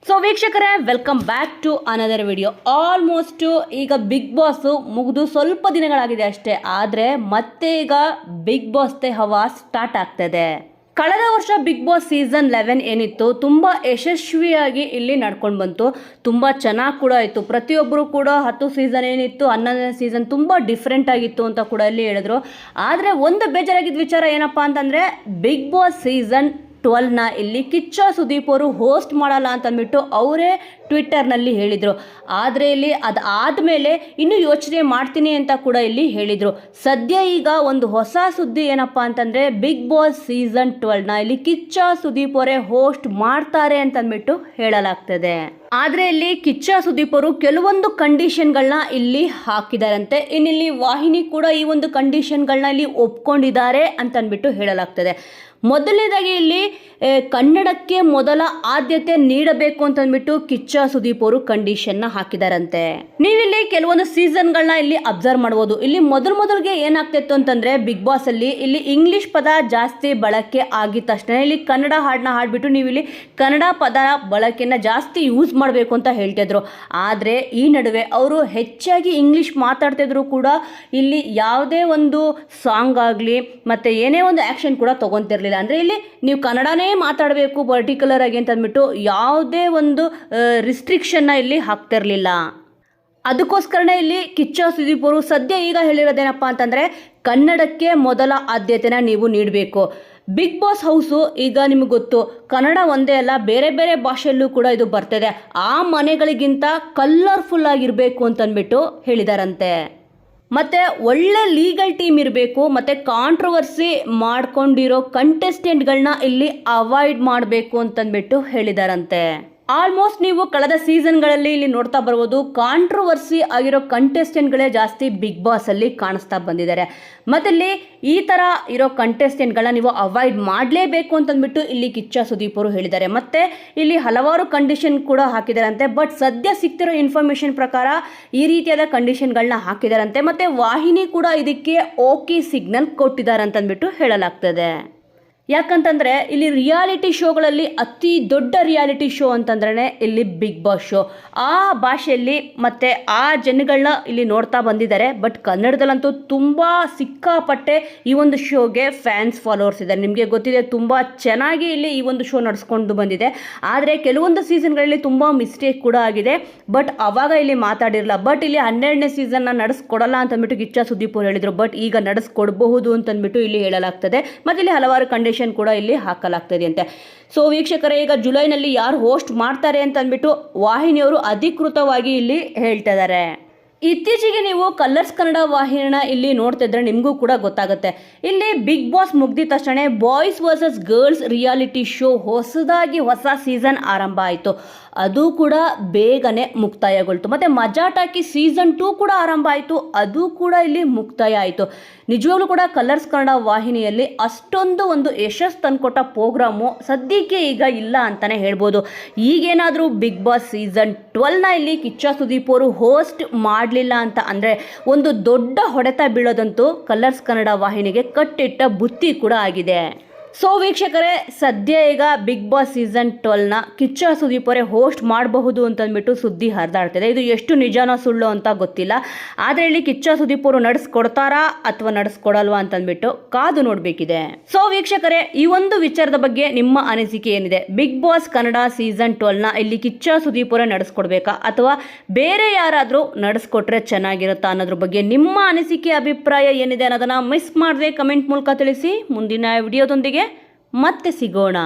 So ವೀಕ್ಷಕರೇ, welcome back to another video. Almost ಈಗ Bigg Boss ಮುಗಿದು ಸ್ವಲ್ಪ ದಿನಗಳಾಗಿದೆ ಅಷ್ಟೇ, ಆದರೆ ಮತ್ತೆ ಈಗ ಬಿಗ್ ಬಾಸ್ದೇ ಹವಾ ಸ್ಟಾರ್ಟ್ ಆಗ್ತದೆ. ಕಳೆದ ವರ್ಷ ಬಿಗ್ ಬಾಸ್ ಸೀಸನ್ 11 ಏನಿತ್ತು, ತುಂಬ ಯಶಸ್ವಿಯಾಗಿ ಇಲ್ಲಿ ನಡ್ಕೊಂಡು ಬಂತು. ತುಂಬ ಚೆನ್ನಾಗಿ ಕೂಡ ಆಯಿತು. ಪ್ರತಿಯೊಬ್ಬರು ಕೂಡ 10 ಸೀಸನ್ ಏನಿತ್ತು, 11ನೇ ಸೀಸನ್ ತುಂಬ ಡಿಫ್ರೆಂಟ್ ಆಗಿತ್ತು ಅಂತ ಕೂಡ ಇಲ್ಲಿ ಹೇಳಿದ್ರು. ಆದರೆ ಒಂದು ಬೇಜಾರಾಗಿದ್ದ ವಿಚಾರ ಏನಪ್ಪ ಅಂತಂದರೆ, ಬಿಗ್ ಬಾಸ್ ಸೀಸನ್ 12ನ ಇಲ್ಲಿ ಕಿಚ್ಚ ಸುದೀಪ್ ಅವರು ಹೋಸ್ಟ್ ಮಾಡಲ್ಲ ಅಂತಂದ್ಬಿಟ್ಟು ಅವರೇ ಟ್ವಿಟ್ಟರ್ನಲ್ಲಿ ಹೇಳಿದರು. ಆದರೆ ಇಲ್ಲಿ ಅದಾದಮೇಲೆ ಇನ್ನೂ ಯೋಚನೆ ಮಾಡ್ತೀನಿ ಅಂತ ಕೂಡ ಇಲ್ಲಿ ಹೇಳಿದರು. ಸದ್ಯ ಈಗ ಒಂದು ಹೊಸ ಸುದ್ದಿ ಏನಪ್ಪ ಅಂತಂದರೆ, ಬಿಗ್ ಬಾಸ್ ಸೀಸನ್ 12ನ ಇಲ್ಲಿ ಕಿಚ್ಚ ಸುದೀಪ್ ಅವರೇ ಹೋಸ್ಟ್ ಮಾಡ್ತಾರೆ ಅಂತಂದ್ಬಿಟ್ಟು ಹೇಳಲಾಗ್ತದೆ. ಆದರೆ ಇಲ್ಲಿ ಕಿಚ್ಚ ಸುದೀಪ್ ಅವರು ಕೆಲವೊಂದು ಕಂಡೀಷನ್ಗಳನ್ನ ಇಲ್ಲಿ ಹಾಕಿದಾರಂತೆ. ಇನ್ನಿಲ್ಲಿ ವಾಹಿನಿ ಕೂಡ ಈ ಒಂದು ಕಂಡೀಷನ್ಗಳನ್ನ ಇಲ್ಲಿ ಒಪ್ಕೊಂಡಿದ್ದಾರೆ ಅಂತಂದ್ಬಿಟ್ಟು ಹೇಳಲಾಗ್ತದೆ. ಮೊದಲನೇದಾಗಿ ಇಲ್ಲಿ ಕನ್ನಡಕ್ಕೆ ಮೊದಲ ಆದ್ಯತೆ ನೀಡಬೇಕು ಅಂತಂದ್ಬಿಟ್ಟು ಕಿಚ್ಚ ಸುದೀಪ್ ಅವರು ಕಂಡೀಷನ್ನ ಹಾಕಿದಾರಂತೆ. ನೀವಿಲ್ಲಿ ಕೆಲವೊಂದು ಸೀಸನ್ಗಳನ್ನ ಇಲ್ಲಿ ಅಬ್ಸರ್ವ್ ಮಾಡ್ಬೋದು. ಇಲ್ಲಿ ಮೊದಲಿಗೆ ಏನಾಗ್ತಿತ್ತು ಅಂತಂದ್ರೆ, ಬಿಗ್ ಬಾಸ್ ಅಲ್ಲಿ ಇಲ್ಲಿ ಇಂಗ್ಲಿಷ್ ಪದ ಜಾಸ್ತಿ ಬಳಕೆ ಆಗಿದ ತಕ್ಷಣ ಇಲ್ಲಿ ಕನ್ನಡ ಹಾಡನ್ನ ಹಾಡ್ಬಿಟ್ಟು ನೀವು ಇಲ್ಲಿ ಕನ್ನಡ ಪದ ಬಳಕೆನ ಜಾಸ್ತಿ ಯೂಸ್ ಮಾಡಬೇಕು ಅಂತ ಹೇಳ್ತಿದ್ರು. ಆದರೆ ಈ ನಡುವೆ ಅವರು ಹೆಚ್ಚಾಗಿ ಇಂಗ್ಲಿಷ್ ಮಾತಾಡ್ತಿದ್ರು ಕೂಡ ಇಲ್ಲಿ ಯಾವುದೇ ಒಂದು ಸಾಂಗ್ ಆಗಲಿ ಮತ್ತು ಏನೇ ಒಂದು ಆ್ಯಕ್ಷನ್ ಕೂಡ ತೊಗೊತಿರ್ಲಿಲ್ಲ. ಅಂದರೆ ಇಲ್ಲಿ ನೀವು ಕನ್ನಡನೇ ಮಾತಾಡಬೇಕು ಪರ್ಟಿಕ್ಯುಲರ್ ಆಗಿ ಅಂತ ಅಂದ್ಬಿಟ್ಟು ಯಾವುದೇ ಒಂದು ರಿಸ್ಟ್ರಿಕ್ಷನ್ನ ಇಲ್ಲಿ ಹಾಕ್ತಿರ್ಲಿಲ್ಲ. ಅದಕ್ಕೋಸ್ಕರನೇ ಇಲ್ಲಿ ಕಿಚ್ಚ ಸುದೀಪ್ ಅವರು ಸದ್ಯ ಈಗ ಹೇಳಿರೋದೇನಪ್ಪ ಅಂತಂದರೆ, ಕನ್ನಡಕ್ಕೆ ಮೊದಲ ಆದ್ಯತೆನ ನೀವು ನೀಡಬೇಕು. ಬಿಗ್ ಬಾಸ್ ಹೌಸು ಈಗ ನಿಮಗೆ ಗೊತ್ತು, ಕನ್ನಡ ಒಂದೇ ಅಲ್ಲ, ಬೇರೆ ಬೇರೆ ಭಾಷೆಯಲ್ಲೂ ಕೂಡ ಇದು ಬರ್ತದೆ. ಆ ಮನೆಗಳಿಗಿಂತ ಕಲರ್ಫುಲ್ ಆಗಿರಬೇಕು ಅಂತಂದ್ಬಿಟ್ಟು ಹೇಳಿದಾರಂತೆ. ಮತ್ತು ಒಳ್ಳೆ ಲೀಗಲ್ ಟೀಮ್ ಇರಬೇಕು, ಮತ್ತು ಕಾಂಟ್ರವರ್ಸಿ ಮಾಡ್ಕೊಂಡಿರೋ ಕಂಟೆಸ್ಟೆಂಟ್ಗಳನ್ನ ಇಲ್ಲಿ ಅವಾಯ್ಡ್ ಮಾಡಬೇಕು ಅಂತಂದ್ಬಿಟ್ಟು ಹೇಳಿದಾರಂತೆ. ಆಲ್ಮೋಸ್ಟ್ ನೀವು ಕಳೆದ ಸೀಸನ್ಗಳಲ್ಲಿ ಇಲ್ಲಿ ನೋಡ್ತಾ ಬರ್ಬೋದು, ಕಾಂಟ್ರವರ್ಸಿ ಆಗಿರೋ ಕಂಟೆಸ್ಟೆಂಟ್ಗಳೇ ಜಾಸ್ತಿ ಬಿಗ್ ಬಾಸಲ್ಲಿ ಕಾಣಿಸ್ತಾ ಬಂದಿದ್ದಾರೆ. ಮತ್ತು ಇಲ್ಲಿ ಈ ಥರ ಇರೋ ಕಂಟೆಸ್ಟೆಂಟ್ಗಳನ್ನ ನೀವು ಅವಾಯ್ಡ್ ಮಾಡಲೇಬೇಕು ಅಂತಂದ್ಬಿಟ್ಟು ಇಲ್ಲಿ ಕಿಚ್ಚ ಸುದೀಪ್ ಅವರು ಹೇಳಿದ್ದಾರೆ. ಮತ್ತು ಇಲ್ಲಿ ಹಲವಾರು ಕಂಡೀಷನ್ ಕೂಡ ಹಾಕಿದಾರಂತೆ. ಬಟ್ ಸದ್ಯ ಸಿಗ್ತಿರೋ ಇನ್ಫಾರ್ಮೇಷನ್ ಪ್ರಕಾರ ಈ ರೀತಿಯಾದ ಕಂಡೀಷನ್ಗಳನ್ನ ಹಾಕಿದಾರಂತೆ. ಮತ್ತು ವಾಹಿನಿ ಕೂಡ ಇದಕ್ಕೆ ಓಕೆ ಸಿಗ್ನಲ್ ಕೊಟ್ಟಿದ್ದಾರೆ ಅಂತಂದ್ಬಿಟ್ಟು ಹೇಳಲಾಗ್ತದೆ. ಯಾಕಂತಂದರೆ ಇಲ್ಲಿ ರಿಯಾಲಿಟಿ ಶೋಗಳಲ್ಲಿ ಅತಿ ದೊಡ್ಡ ರಿಯಾಲಿಟಿ ಶೋ ಅಂತಂದ್ರೆ ಇಲ್ಲಿ ಬಿಗ್ ಬಾಸ್ ಶೋ. ಆ ಭಾಷೆಯಲ್ಲಿ ಮತ್ತು ಆ ಜನಗಳನ್ನ ಇಲ್ಲಿ ನೋಡ್ತಾ ಬಂದಿದ್ದಾರೆ. ಬಟ್ ಕನ್ನಡದಲ್ಲಂತೂ ತುಂಬ ಸಿಕ್ಕಾಪಟ್ಟೆ ಈ ಒಂದು ಶೋಗೆ ಫ್ಯಾನ್ಸ್ ಫಾಲೋವರ್ಸ್ ಇದ್ದಾರೆ. ನಿಮಗೆ ಗೊತ್ತಿದೆ, ತುಂಬ ಚೆನ್ನಾಗಿ ಇಲ್ಲಿ ಈ ಒಂದು ಶೋ ನಡೆಸ್ಕೊಂಡು ಬಂದಿದೆ. ಆದರೆ ಕೆಲವೊಂದು ಸೀಸನ್ಗಳಲ್ಲಿ ತುಂಬ ಮಿಸ್ಟೇಕ್ ಕೂಡ ಆಗಿದೆ. ಬಟ್ ಅವಾಗ ಇಲ್ಲಿ ಮಾತಾಡಿರಲ್ಲ. ಬಟ್ ಇಲ್ಲಿ 12ನೇ ಸೀಸನ್ನ ನಡೆಸ್ಕೊಡಲ್ಲ ಅಂತಂದ್ಬಿಟ್ಟು ಕಿಚ್ಚ ಸುದೀಪ್ ಅವರು ಹೇಳಿದರು. ಬಟ್ ಈಗ ನಡೆಸ್ಕೊಡ್ಬಹುದು ಅಂತಂದ್ಬಿಟ್ಟು ಇಲ್ಲಿ ಹೇಳಲಾಗ್ತದೆ. ಮತ್ತು ಇಲ್ಲಿ ಹಲವಾರು ಕಂಡೀಷನ್ ಕೂಡ ಇಲ್ಲಿ ಹಾಕಲಾಗ್ತದೆ ಅಂತೆ. ಸೊ ವೀಕ್ಷಕರೇ, ಈಗ ಜುಲೈನಲ್ಲಿ ಯಾರು ಹೋಸ್ಟ್ ಮಾಡ್ತಾರೆ ಅಂತ ಅಂದ್ಬಿಟ್ಟು ವಾಹಿನಿಯವರು ಅಧಿಕೃತವಾಗಿ ಇಲ್ಲಿ ಹೇಳ್ತಾ ಇದ್ದಾರೆ. ಇತ್ತೀಚೆಗೆ ನೀವು ಕಲರ್ಸ್ ಕನ್ನಡ ವಾಹಿನಿನ ಇಲ್ಲಿ ನೋಡ್ತಿದ್ರೆ ನಿಮಗೂ ಕೂಡ ಗೊತ್ತಾಗುತ್ತೆ. ಇಲ್ಲಿ ಬಿಗ್ ಬಾಸ್ ಮುಗ್ದಿದ ತಕ್ಷಣ boys versus girls reality show ಹೊಸದಾಗಿ ಹೊಸ ಸೀಸನ್ ಆರಂಭ ಆಯಿತು. ಅದು ಕೂಡ ಬೇಗನೆ ಮುಕ್ತಾಯಗೊಳ್ತು. ಮತ್ತು ಮಜಾ ಟಾಕಿ ಸೀಸನ್ 2 ಕೂಡ ಆರಂಭ ಆಯಿತು. ಅದು ಕೂಡ ಇಲ್ಲಿ ಮುಕ್ತಾಯ ಆಯಿತು. ನಿಜವಾಗ್ಲೂ ಕೂಡ ಕಲರ್ಸ್ ಕನ್ನಡ ವಾಹಿನಿಯಲ್ಲಿ ಅಷ್ಟೊಂದು ಒಂದು ಯಶಸ್ಸು ತಂದುಕೊಟ್ಟ ಪ್ರೋಗ್ರಾಮು ಸದ್ಯಕ್ಕೆ ಈಗ ಇಲ್ಲ ಅಂತಲೇ ಹೇಳ್ಬೋದು. ಈಗೇನಾದರೂ ಬಿಗ್ ಬಾಸ್ ಸೀಸನ್ 12ನ ಇಲ್ಲಿ ಕಿಚ್ಚ ಸುದೀಪ್ ಅವರು ಹೋಸ್ಟ್ ಮಾಡಲಿಲ್ಲ ಅಂತ ಅಂದರೆ ಒಂದು ದೊಡ್ಡ ಹೊಡೆತ ಬೀಳೋದಂತೂ ಕಲರ್ಸ್ ಕನ್ನಡ ವಾಹಿನಿಗೆ ಕಟ್ಟಿಟ್ಟ ಬುತ್ತಿ ಕೂಡ ಆಗಿದೆ. ಸೊ ವೀಕ್ಷಕರೇ, ಸದ್ಯ ಈಗ ಬಿಗ್ ಬಾಸ್ ಸೀಸನ್ 12ನ ಕಿಚ್ಚ ಸುದೀಪ್ ಅವರೇ ಹೋಸ್ಟ್ ಮಾಡಬಹುದು ಅಂತಂದ್ಬಿಟ್ಟು ಸುದ್ದಿ ಹರಿದಾಡ್ತಿದೆ. ಇದು ಎಷ್ಟು ನಿಜಾನೋ ಸುಳ್ಳು ಅಂತ ಗೊತ್ತಿಲ್ಲ. ಆದರೆ ಇಲ್ಲಿ ಕಿಚ್ಚ ಸುದೀಪ್ ಅವರು ನಡೆಸ್ಕೊಡ್ತಾರಾ ಅಥವಾ ನಡೆಸ್ಕೊಡಲ್ವಾ ಅಂತಂದ್ಬಿಟ್ಟು ಕಾದು ನೋಡಬೇಕಿದೆ. ಸೊ ವೀಕ್ಷಕರೇ, ಈ ಒಂದು ವಿಚಾರದ ಬಗ್ಗೆ ನಿಮ್ಮ ಅನಿಸಿಕೆ ಏನಿದೆ? ಬಿಗ್ ಬಾಸ್ ಕನ್ನಡ ಸೀಸನ್ 12ನ ಇಲ್ಲಿ ಕಿಚ್ಚ ಸುದೀಪ್ ಅವರೇ ನಡೆಸ್ಕೊಡ್ಬೇಕಾ ಅಥವಾ ಬೇರೆ ಯಾರಾದರೂ ನಡೆಸ್ಕೊಟ್ರೆ ಚೆನ್ನಾಗಿರುತ್ತಾ ಅನ್ನೋದ್ರ ಬಗ್ಗೆ ನಿಮ್ಮ ಅನಿಸಿಕೆ, ಅಭಿಪ್ರಾಯ ಏನಿದೆ ಅನ್ನೋದನ್ನು ಮಿಸ್ ಮಾಡದೆ ಕಮೆಂಟ್ ಮೂಲಕ ತಿಳಿಸಿ. ಮುಂದಿನ ವಿಡಿಯೋದೊಂದಿಗೆ ಮತ್ತೆ ಸಿಗೋಣ.